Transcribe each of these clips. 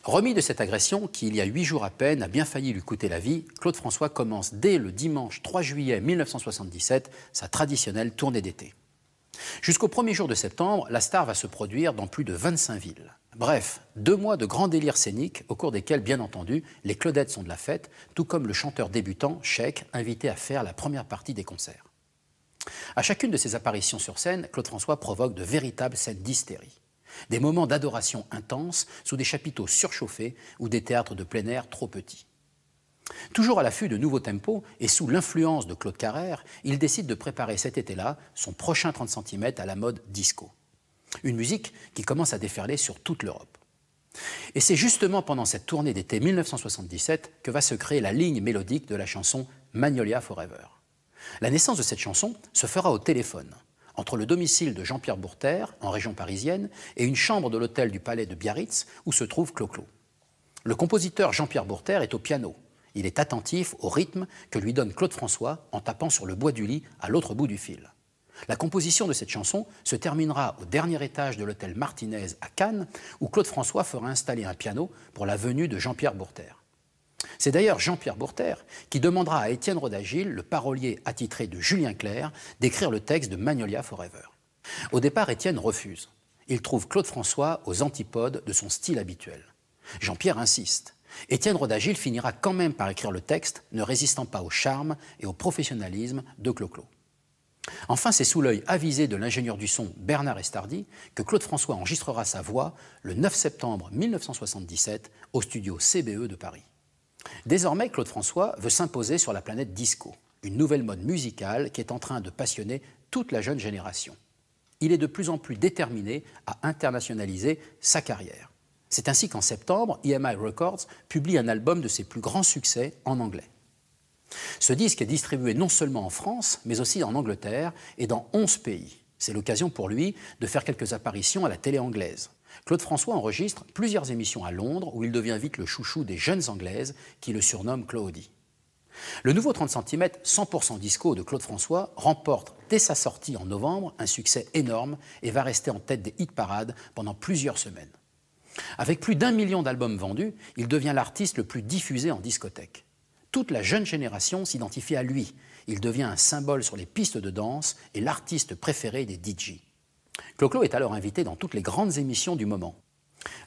Remis de cette agression qui, il y a 8 jours à peine, a bien failli lui coûter la vie, Claude François commence dès le dimanche 3 juillet 1977 sa traditionnelle tournée d'été. Jusqu'au premier jour de septembre, la star va se produire dans plus de 25 villes. Bref, 2 mois de grand délire scénique au cours desquels, bien entendu, les Claudettes sont de la fête, tout comme le chanteur débutant, Sheik, invité à faire la première partie des concerts. À chacune de ses apparitions sur scène, Claude François provoque de véritables scènes d'hystérie. Des moments d'adoration intense sous des chapiteaux surchauffés ou des théâtres de plein air trop petits. Toujours à l'affût de nouveaux tempos et sous l'influence de Claude Carrère, il décide de préparer cet été-là son prochain 30 cm à la mode disco. Une musique qui commence à déferler sur toute l'Europe. Et c'est justement pendant cette tournée d'été 1977 que va se créer la ligne mélodique de la chanson Magnolia Forever. La naissance de cette chanson se fera au téléphone, entre le domicile de Jean-Pierre Bourter, en région parisienne, et une chambre de l'hôtel du Palais de Biarritz, où se trouve Clo-Clo. Le compositeur Jean-Pierre Bourter est au piano. Il est attentif au rythme que lui donne Claude François en tapant sur le bois du lit à l'autre bout du fil. La composition de cette chanson se terminera au dernier étage de l'hôtel Martinez à Cannes, où Claude François fera installer un piano pour la venue de Jean-Pierre Bourter. C'est d'ailleurs Jean-Pierre Bourter qui demandera à Étienne Roda-Gil, le parolier attitré de Julien Clerc, d'écrire le texte de Magnolia Forever. Au départ, Étienne refuse. Il trouve Claude François aux antipodes de son style habituel. Jean-Pierre insiste. Étienne Roda-Gil finira quand même par écrire le texte, ne résistant pas au charme et au professionnalisme de Clo-Clo. Enfin, c'est sous l'œil avisé de l'ingénieur du son Bernard Estardi que Claude François enregistrera sa voix le 9 septembre 1977 au studio CBE de Paris. Désormais, Claude François veut s'imposer sur la planète disco, une nouvelle mode musicale qui est en train de passionner toute la jeune génération. Il est de plus en plus déterminé à internationaliser sa carrière. C'est ainsi qu'en septembre, EMI Records publie un album de ses plus grands succès en anglais. Ce disque est distribué non seulement en France, mais aussi en Angleterre et dans 11 pays. C'est l'occasion pour lui de faire quelques apparitions à la télé anglaise. Claude François enregistre plusieurs émissions à Londres où il devient vite le chouchou des jeunes anglaises qui le surnomment Claudie. Le nouveau 30 cm 100% disco de Claude François remporte dès sa sortie en novembre un succès énorme et va rester en tête des hit-parades pendant plusieurs semaines. Avec plus d'1 million d'albums vendus, il devient l'artiste le plus diffusé en discothèque. Toute la jeune génération s'identifie à lui. Il devient un symbole sur les pistes de danse et l'artiste préféré des DJ. Clo-Clo est alors invité dans toutes les grandes émissions du moment.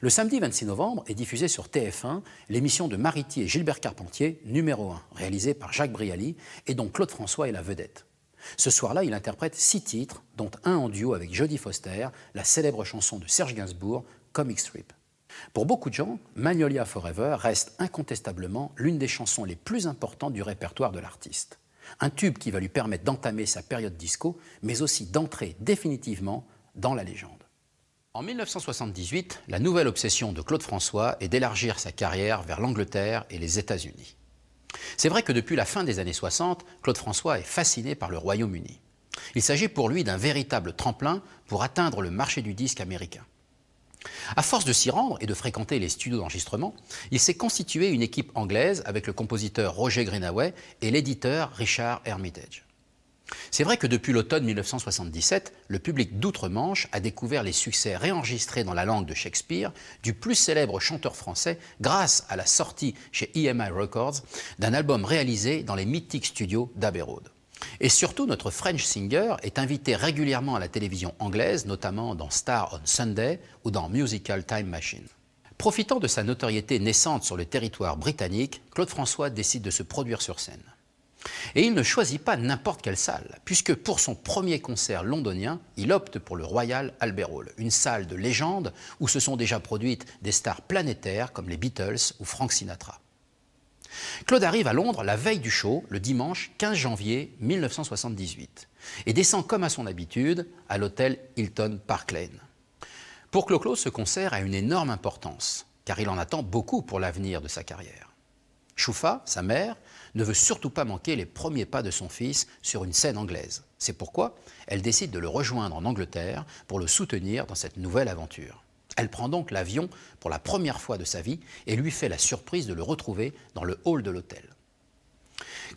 Le samedi 26 novembre est diffusée sur TF1 l'émission de Mariti et Gilbert Carpentier, numéro 1, réalisée par Jacques Brialy et dont Claude François est la vedette. Ce soir-là, il interprète 6 titres, dont un en duo avec Jodie Foster, la célèbre chanson de Serge Gainsbourg, Comic Strip. Pour beaucoup de gens, Magnolia Forever reste incontestablement l'une des chansons les plus importantes du répertoire de l'artiste. Un tube qui va lui permettre d'entamer sa période disco, mais aussi d'entrer définitivement dans la légende. En 1978, la nouvelle obsession de Claude François est d'élargir sa carrière vers l'Angleterre et les États-Unis. C'est vrai que depuis la fin des années 60, Claude François est fasciné par le Royaume-Uni. Il s'agit pour lui d'un véritable tremplin pour atteindre le marché du disque américain. À force de s'y rendre et de fréquenter les studios d'enregistrement, il s'est constitué une équipe anglaise avec le compositeur Roger Greenaway et l'éditeur Richard Hermitage. C'est vrai que depuis l'automne 1977, le public d'outre-Manche a découvert les succès réenregistrés dans la langue de Shakespeare du plus célèbre chanteur français grâce à la sortie chez EMI Records d'un album réalisé dans les mythiques studios d'Abbey Road. Et surtout, notre French singer est invité régulièrement à la télévision anglaise, notamment dans Star on Sunday ou dans Musical Time Machine. Profitant de sa notoriété naissante sur le territoire britannique, Claude François décide de se produire sur scène. Et il ne choisit pas n'importe quelle salle, puisque pour son premier concert londonien, il opte pour le Royal Albert Hall, une salle de légende où se sont déjà produites des stars planétaires comme les Beatles ou Frank Sinatra. Claude arrive à Londres la veille du show, le dimanche 15 janvier 1978, et descend comme à son habitude à l'hôtel Hilton Park Lane. Pour Clo-Clo, ce concert a une énorme importance, car il en attend beaucoup pour l'avenir de sa carrière. Choufa, sa mère, ne veut surtout pas manquer les premiers pas de son fils sur une scène anglaise. C'est pourquoi elle décide de le rejoindre en Angleterre pour le soutenir dans cette nouvelle aventure. Elle prend donc l'avion pour la première fois de sa vie et lui fait la surprise de le retrouver dans le hall de l'hôtel.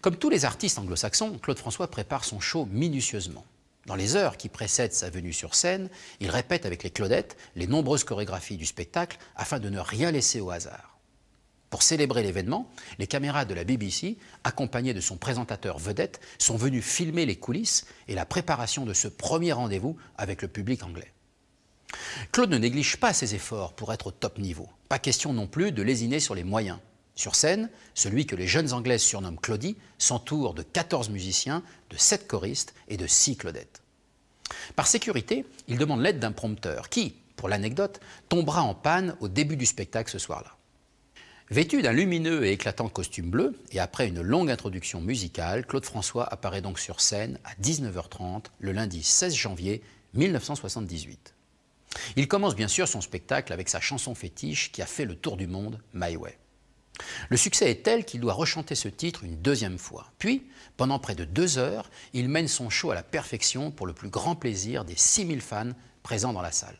Comme tous les artistes anglo-saxons, Claude François prépare son show minutieusement. Dans les heures qui précèdent sa venue sur scène, il répète avec les Claudettes les nombreuses chorégraphies du spectacle afin de ne rien laisser au hasard. Pour célébrer l'événement, les caméras de la BBC, accompagnées de son présentateur vedette, sont venues filmer les coulisses et la préparation de ce premier rendez-vous avec le public anglais. Claude ne néglige pas ses efforts pour être au top niveau. Pas question non plus de lésiner sur les moyens. Sur scène, celui que les jeunes Anglaises surnomment Claudie s'entoure de 14 musiciens, de 7 choristes et de 6 Claudettes. Par sécurité, il demande l'aide d'un prompteur qui, pour l'anecdote, tombera en panne au début du spectacle ce soir-là. Vêtu d'un lumineux et éclatant costume bleu, et après une longue introduction musicale, Claude François apparaît donc sur scène à 19h30 le lundi 16 janvier 1978. Il commence bien sûr son spectacle avec sa chanson fétiche qui a fait le tour du monde, My Way. Le succès est tel qu'il doit rechanter ce titre une deuxième fois. Puis, pendant près de 2 heures, il mène son show à la perfection pour le plus grand plaisir des 6000 fans présents dans la salle.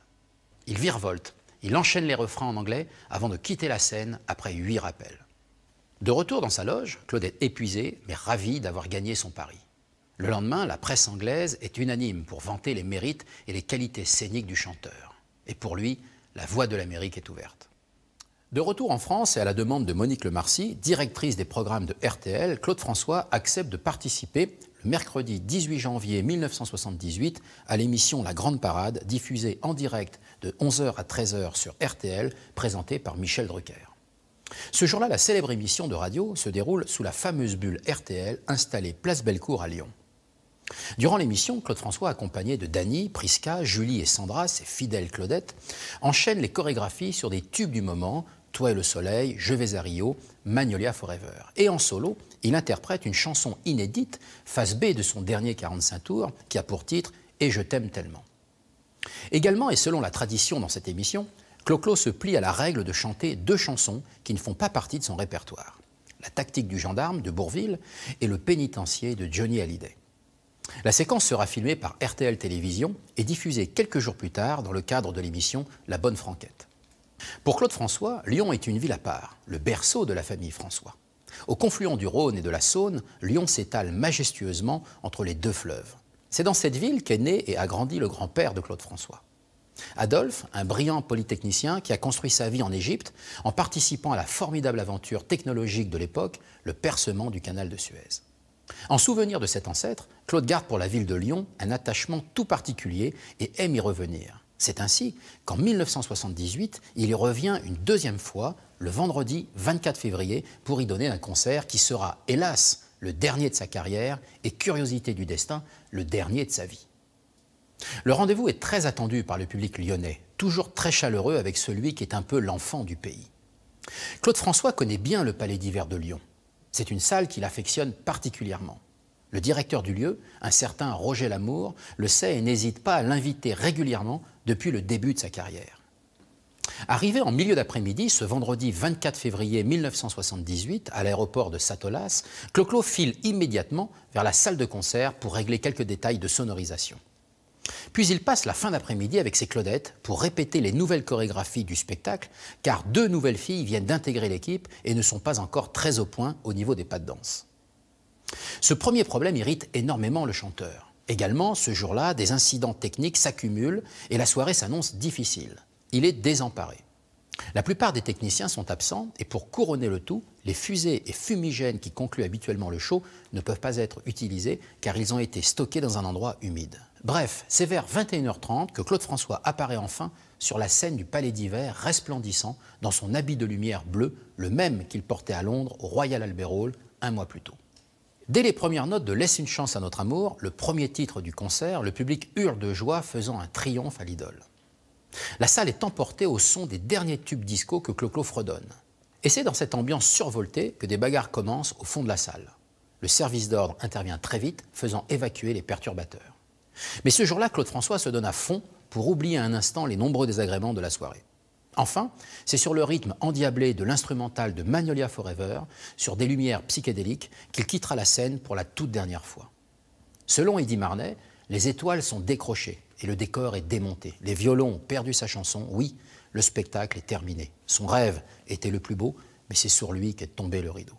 Il virevolte, il enchaîne les refrains en anglais avant de quitter la scène après 8 rappels. De retour dans sa loge, Claude est épuisé mais ravi d'avoir gagné son pari. Le lendemain, la presse anglaise est unanime pour vanter les mérites et les qualités scéniques du chanteur. Et pour lui, la voie de l'Amérique est ouverte. De retour en France et à la demande de Monique Lemarcy, directrice des programmes de RTL, Claude François accepte de participer le mercredi 18 janvier 1978 à l'émission La Grande Parade, diffusée en direct de 11h à 13h sur RTL, présentée par Michel Drucker. Ce jour-là, la célèbre émission de radio se déroule sous la fameuse bulle RTL installée place Bellecour à Lyon. Durant l'émission, Claude François, accompagné de Dany, Prisca, Julie et Sandra, ses fidèles Claudettes, enchaîne les chorégraphies sur des tubes du moment, Toi et le soleil, Je vais à Rio, Magnolia Forever. Et en solo, il interprète une chanson inédite, face B de son dernier 45 tours, qui a pour titre « Et je t'aime tellement ». Également, et selon la tradition dans cette émission, Clo-Clo se plie à la règle de chanter 2 chansons qui ne font pas partie de son répertoire. La tactique du gendarme de Bourvil et Le pénitencier de Johnny Hallyday. La séquence sera filmée par RTL Télévision et diffusée quelques jours plus tard dans le cadre de l'émission La Bonne Franquette. Pour Claude François, Lyon est une ville à part, le berceau de la famille François. Au confluent du Rhône et de la Saône, Lyon s'étale majestueusement entre les 2 fleuves. C'est dans cette ville qu'est né et a grandi le grand-père de Claude François. Adolphe, un brillant polytechnicien qui a construit sa vie en Égypte en participant à la formidable aventure technologique de l'époque, le percement du canal de Suez. En souvenir de cet ancêtre, Claude garde pour la ville de Lyon un attachement tout particulier et aime y revenir. C'est ainsi qu'en 1978, il y revient une 2e fois, le vendredi 24 février, pour y donner un concert qui sera, hélas, le dernier de sa carrière et, curiosité du destin, le dernier de sa vie. Le rendez-vous est très attendu par le public lyonnais, toujours très chaleureux avec celui qui est un peu l'enfant du pays. Claude François connaît bien le Palais d'Hiver de Lyon. C'est une salle qu'il affectionne particulièrement. Le directeur du lieu, un certain Roger Lamour, le sait et n'hésite pas à l'inviter régulièrement depuis le début de sa carrière. Arrivé en milieu d'après-midi, ce vendredi 24 février 1978, à l'aéroport de Satolas, Clo-Clo file immédiatement vers la salle de concert pour régler quelques détails de sonorisation. Puis il passe la fin d'après-midi avec ses Claudettes pour répéter les nouvelles chorégraphies du spectacle, car 2 nouvelles filles viennent d'intégrer l'équipe et ne sont pas encore très au point au niveau des pas de danse. Ce premier problème irrite énormément le chanteur. Également, ce jour-là, des incidents techniques s'accumulent et la soirée s'annonce difficile. Il est désemparé. La plupart des techniciens sont absents et pour couronner le tout, les fusées et fumigènes qui concluent habituellement le show ne peuvent pas être utilisés car ils ont été stockés dans un endroit humide. Bref, c'est vers 21h30 que Claude François apparaît enfin sur la scène du Palais d'Hiver resplendissant dans son habit de lumière bleu, le même qu'il portait à Londres au Royal Albert Hall 1 mois plus tôt. Dès les premières notes de Laisse une chance à notre amour, le premier titre du concert, le public hurle de joie faisant un triomphe à l'idole. La salle est emportée au son des derniers tubes disco que Clo-Clo fredonne. Et c'est dans cette ambiance survoltée que des bagarres commencent au fond de la salle. Le service d'ordre intervient très vite, faisant évacuer les perturbateurs. Mais ce jour-là, Claude François se donne à fond pour oublier un instant les nombreux désagréments de la soirée. Enfin, c'est sur le rythme endiablé de l'instrumental de Magnolia Forever, sur des lumières psychédéliques, qu'il quittera la scène pour la toute dernière fois. Selon Eddy Marnay, les étoiles sont décrochées et le décor est démonté. Les violons ont perdu sa chanson, oui, le spectacle est terminé. Son rêve était le plus beau, mais c'est sur lui qu'est tombé le rideau.